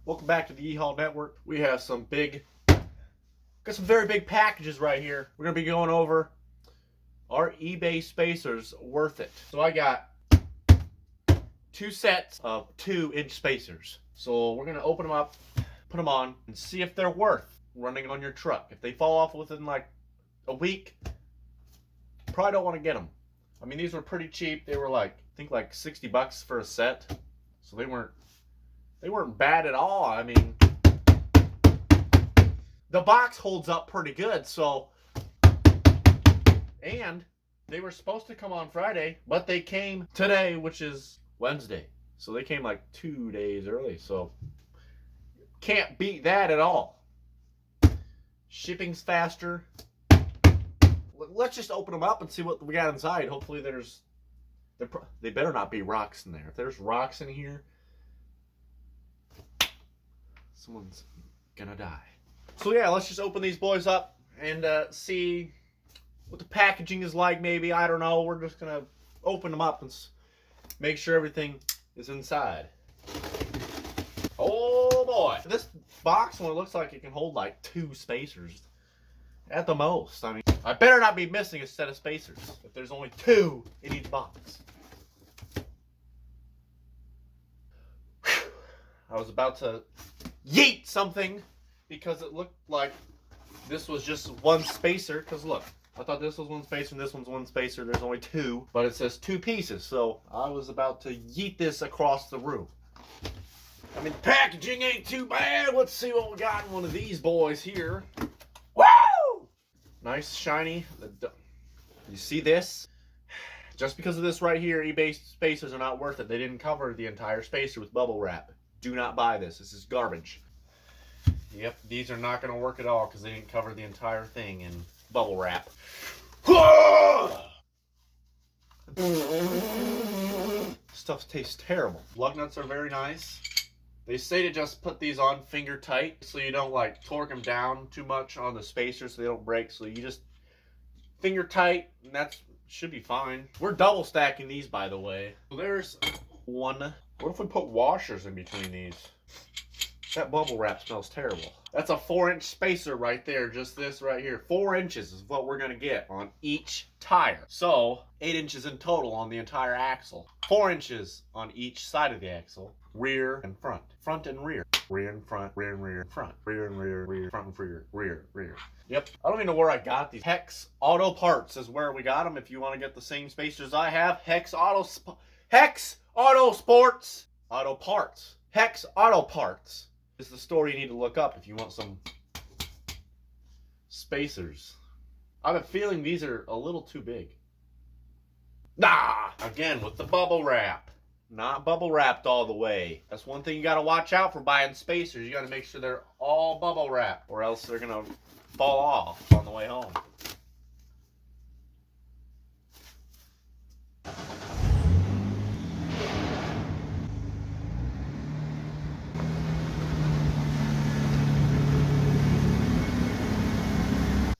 Welcome back to the E-Haul Network. We have some very big packages right here. We're gonna be going over our eBay spacers worth it. So I got 2 sets of 2-inch spacers. So we're gonna open them up, put them on, and see if they're worth running on your truck. If they fall off within like a week, probably don't want to get them. I mean, these were pretty cheap. They were like, I think like 60 bucks for a set. So they weren't bad at all. I mean, the box holds up pretty good. So, and they were supposed to come on Friday, but they came today, which is Wednesday. So they came like 2 days early. So can't beat that at all. Shipping's faster. Let's just open them up and see what we got inside. Hopefully they better not be rocks in there. If there's rocks in here, someone's gonna die. So yeah, let's just open these boys up and see what the packaging is like. Maybe, I don't know. We're just gonna open them up and make sure everything is inside. Oh boy, this box one looks like it can hold like 2 spacers at the most. I mean, I better not be missing a set of spacers if there's only 2 in each box. Whew. I was about to yeet something because it looked like this was just 1 spacer. Because look, I thought this was 1 spacer and this one's 1 spacer. There's only 2, but it says 2 pieces. So I was about to yeet this across the room. I mean, packaging ain't too bad. Let's see what we got in one of these boys here. Woo! Nice, shiny. You see this? Just because of this right here, eBay spacers are not worth it. They didn't cover the entire spacer with bubble wrap. Do not buy this. This is garbage. Yep, these are not going to work at all because they didn't cover the entire thing in bubble wrap. Stuff tastes terrible. Lug nuts are very nice. They say to just put these on finger tight so you don't like torque them down too much on the spacer so they don't break. So you just finger tight and that should be fine. We're double stacking these, by the way. So there's 1. What if we put washers in between these? That bubble wrap smells terrible. That's a 4-inch spacer right there. Just this right here. 4 inches is what we're going to get on each tire. So 8 inches in total on the entire axle. 4 inches on each side of the axle. Rear and front. Front and rear. Rear and front. Rear and rear. Front. Rear and rear. Rear. Front and rear. Rear. Rear. Yep. I don't even know where I got these. Hex Auto Parts is where we got them. If you want to get the same spacers I have. Hex Auto Sports Auto Parts. Hex Auto Parts is the store you need to look up if you want some spacers. I have a feeling these are a little too big. Nah! Again, with the bubble wrap. Not bubble wrapped all the way. That's one thing you got to watch out for buying spacers. You got to make sure they're all bubble wrapped, or else they're going to fall off on the way home.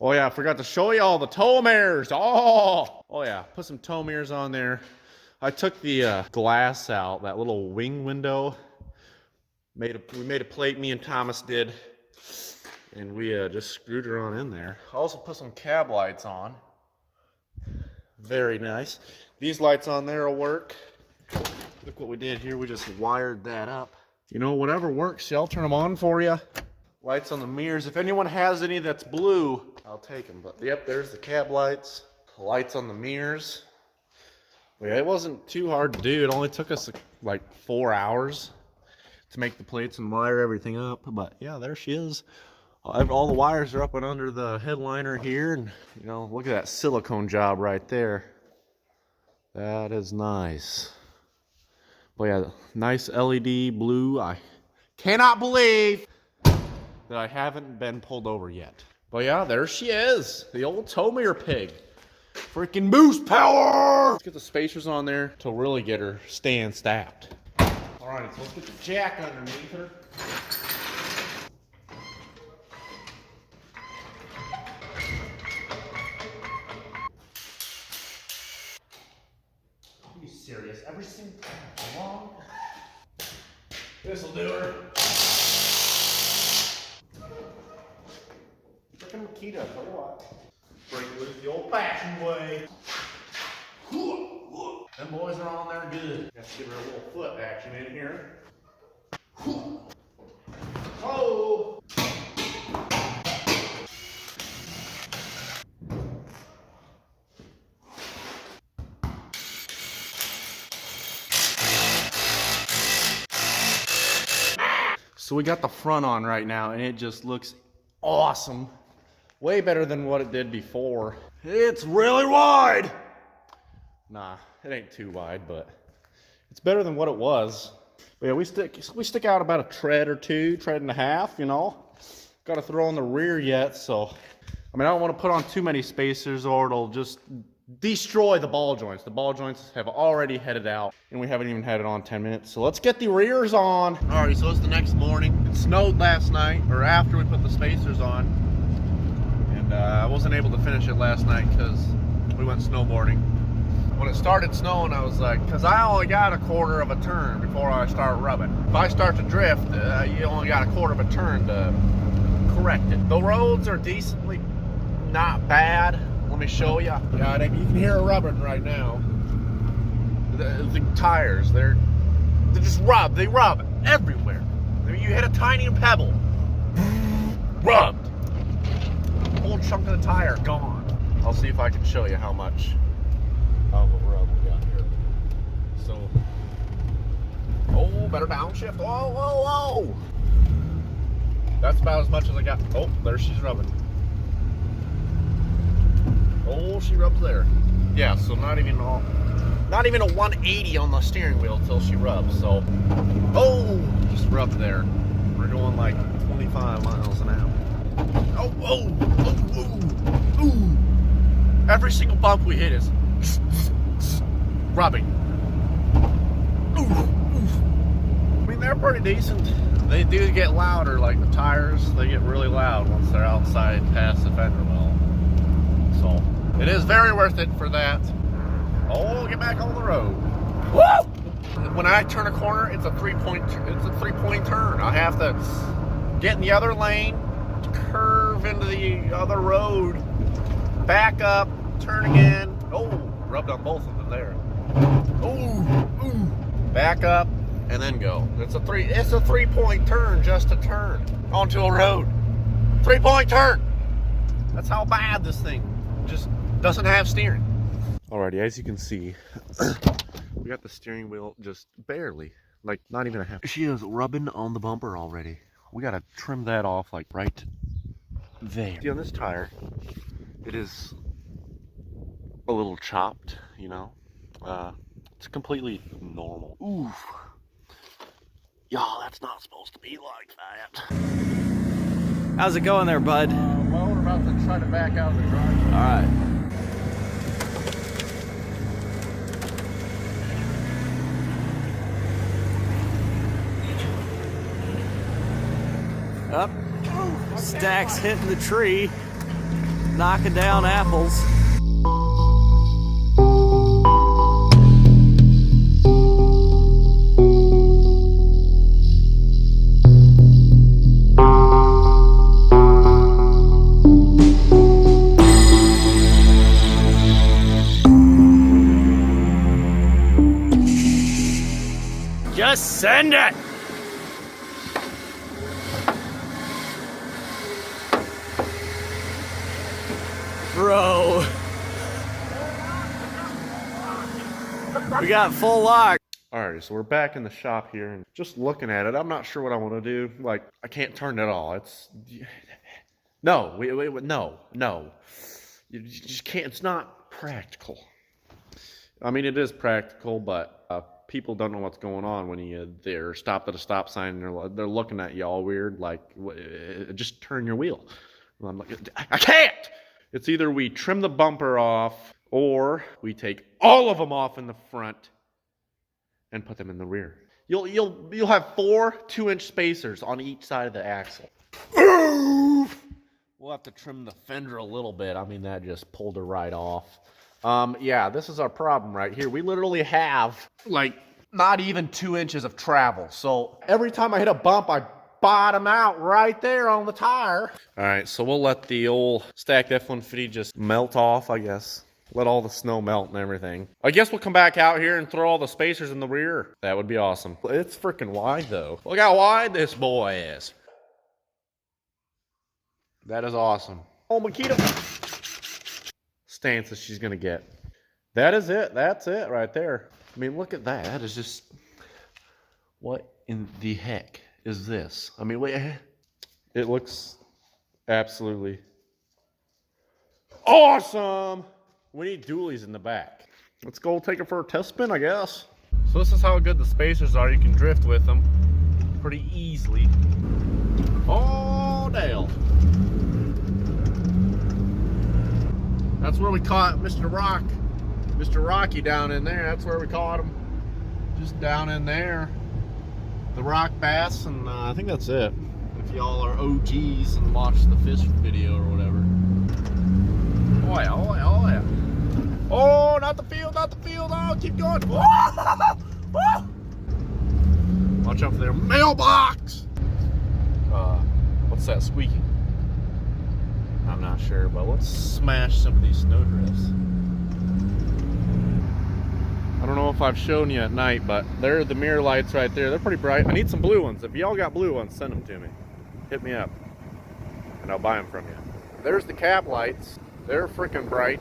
Oh yeah, I forgot to show you all the tow mirrors. Oh yeah, put some tow mirrors on there. I took the glass out, that little wing window. We made a plate, me and Thomas did, and we just screwed her on in there. I also put some cab lights on. Very nice. These lights on there will work. Look what we did here. We just wired that up. You know, whatever works, I'll turn them on for you. Lights on the mirrors. If anyone has any that's blue, I'll take them. But yep, there's the cab lights. Lights on the mirrors. Yeah, it wasn't too hard to do. It only took us like 4 hours to make the plates and wire everything up. But yeah, there she is. All the wires are up and under the headliner here. And you know, look at that silicone job right there. That is nice. But yeah, nice LED blue. I cannot believe that I haven't been pulled over yet. But yeah, there she is. The old tow mirror pig. Freaking boost power! Let's get the spacers on there to really get her staying stacked. Alright, so let's get the jack underneath her. Are you serious? Every single time. This'll do her. Nikita, tell you what. Break it loose the old-fashioned way. Them boys are on there good. Got to give her a little foot action in here. Oh! So we got the front on right now, and it just looks awesome. Way better than what it did before. It's really wide. Nah, it ain't too wide, but it's better than what it was. But yeah, we stick out about a tread or two, tread and a half, you know. Got to throw in the rear yet, so I mean, I don't want to put on too many spacers or it'll just destroy the ball joints. The ball joints have already headed out, and we haven't even had it on 10 minutes. So let's get the rears on. All right, so it's the next morning. It snowed last night, or after we put the spacers on. And I wasn't able to finish it last night because we went snowboarding. When it started snowing, I was like, because I only got a quarter of a turn before I start rubbing. If I start to drift, you only got a quarter of a turn to correct it. The roads are decently not bad. Let me show you. Yeah, you can hear it rubbing right now. The tires, they just rub. They rub everywhere. I mean, you hit a tiny pebble, rubbed. Whole chunk of the tire gone. I'll see if I can show you how much of a rub we got here. So, oh, better downshift. Whoa, whoa, whoa. That's about as much as I got. Oh, there she's rubbing. Oh, she rubs there. Yeah, so not even a 180 on the steering wheel till she rubs. So, oh, just rubbed there. We're going like 25 miles an hour. Oh, oh, oh, oh, ooh. Every single bump we hit is rubbing. Ooh, ooh. I mean, they're pretty decent. They do get louder, like the tires. They get really loud once they're outside past the fender well. So it is very worth it for that. Oh, get back on the road. Woo! When I turn a corner, it's a three-point turn. I have to get in the other lane, curve into the other road, back up, turn again. Oh, rubbed on both of them there. Oh, ooh, back up, and then go. It's a three-point turn just to turn onto a road. 3-point turn. That's how bad this thing just doesn't have steering. Alrighty, as you can see, we got the steering wheel just barely, like not even a half. She is rubbing on the bumper already. We gotta trim that off like right there. See, on this tire, it is a little chopped, you know. It's completely normal. Ooh. Y'all, that's not supposed to be like that. How's it going there, bud? Well, we're about to try to back out of the driveway. All right. Up. Stacks hitting the tree, knocking down apples. Just send it! Bro. We got full lock. Alright, so we're back in the shop here and just looking at it. I'm not sure what I want to do. Like, I can't turn it all. It's... No, no. You just can't. It's not practical. I mean, it is practical, but people don't know what's going on when they're stopped at a stop sign and they're looking at you all weird, like, just turn your wheel. And I'm like, I can't! It's either we trim the bumper off or we take all of them off in the front and put them in the rear. You'll have 4 2-inch spacers on each side of the axle. We'll have to trim the fender a little bit. I mean, that just pulled her right off. Yeah, this is our problem right here. We literally have, like, not even 2 inches of travel. So every time I hit a bump, I bottom out right there on the tire. All right, so we'll let the old stacked F-150 just melt off, I guess. Let all the snow melt and everything. I guess we'll come back out here and throw all the spacers in the rear. That would be awesome. It's freaking wide, though. Look how wide this boy is. That is awesome. Oh, Makita. Stance that she's going to get. That is it. That's it right there. I mean, look at that. That is just... What in the heck is this? I mean, wait. It looks absolutely awesome. We need dualies in the back. Let's go take it for a test spin, I guess. So this is how good the spacers are. You can drift with them pretty easily. Oh, Dale. That's where we caught Mr. Rock. Mr. Rocky down in there. That's where we caught him. Just down in there. The rock bass, and I think that's it. If y'all are OGs and watch the fish video or whatever. Oh yeah, oh yeah, oh yeah. Oh, not the field, not the field. Oh, keep going. Watch out for their mailbox. What's that squeaking? I'm not sure, but let's smash some of these snowdrifts. I don't know if I've shown you at night, but there are the mirror lights right there. They're pretty bright. I need some blue ones. If y'all got blue ones, send them to me. Hit me up, and I'll buy them from you. There's the cap lights. They're freaking bright.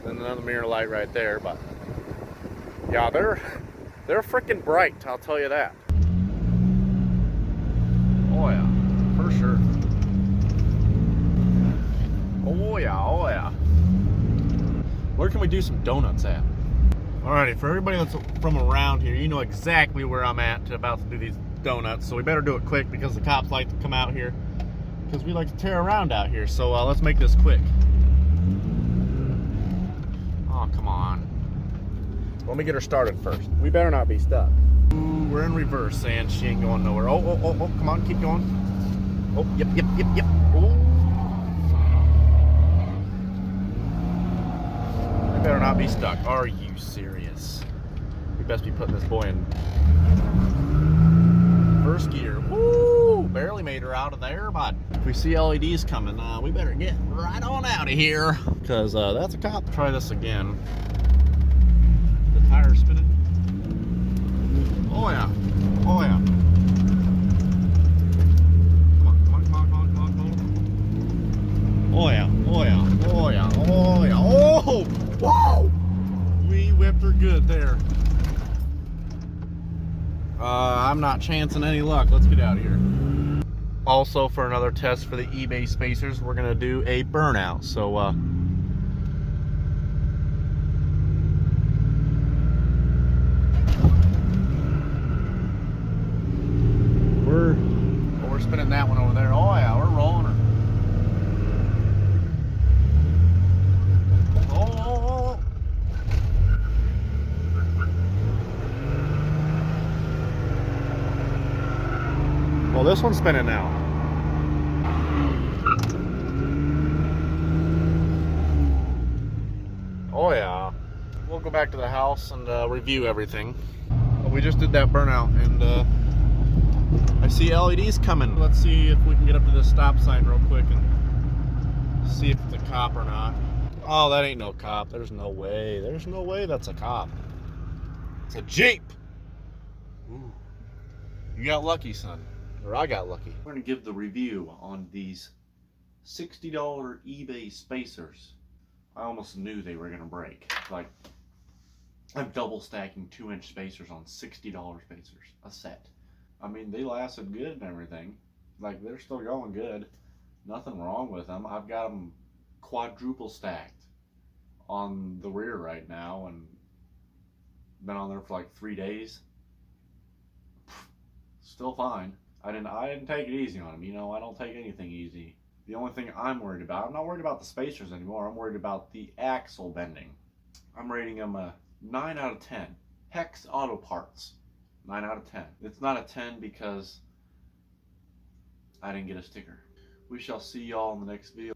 Then another mirror light right there, but yeah, they're freaking bright. I'll tell you that. Oh yeah, for sure. Oh yeah, oh yeah. Where can we do some donuts at? Alrighty, for everybody that's from around here, you know exactly where I'm at about to do these donuts. So we better do it quick because the cops like to come out here because we like to tear around out here. So let's make this quick. Oh, come on. Let me get her started first. We better not be stuck. Ooh, we're in reverse, and she ain't going nowhere. Oh, oh, oh, oh, come on, keep going. Oh, yep, yep, yep, yep. Oh. We better not be stuck. Are you serious? We best be putting this boy in first gear. Woo! Barely made her out of there, but if we see LEDs coming, we better get right on out of here because that's a cop. Try this again. The tire's spinning. Oh yeah. Oh yeah. Come on, come on, come on, come on, come on, come on. Oh yeah. Oh yeah. Oh yeah. Oh yeah. Oh! Whoa! We whipped her good there. I'm not chancing any luck. Let's get out of here. Also, for another test for the eBay spacers, we're gonna do a burnout. So, we're spinning that one over there. Oh yeah, we're rolling her. Oh. Well, this one's spinning now. Oh yeah. We'll go back to the house and review everything. But we just did that burnout, and I see LEDs coming. Let's see if we can get up to this stop sign real quick and see if it's a cop or not. Oh, that ain't no cop. There's no way. There's no way that's a cop. It's a Jeep. Ooh. You got lucky, son. Or I got lucky. We're going to give the review on these $60 eBay spacers. I almost knew they were going to break. Like, I'm double stacking 2-inch spacers on $60 spacers. A set. I mean, they lasted good and everything. Like, they're still going good. Nothing wrong with them. I've got them quadruple stacked on the rear right now and been on there for like 3 days. Still fine. I didn't take it easy on them. You know, I don't take anything easy. The only thing I'm worried about, I'm not worried about the spacers anymore. I'm worried about the axle bending. I'm rating them a 9 out of 10. Hex Auto Parts. 9 out of 10. It's not a 10 because I didn't get a sticker. We shall see y'all in the next video.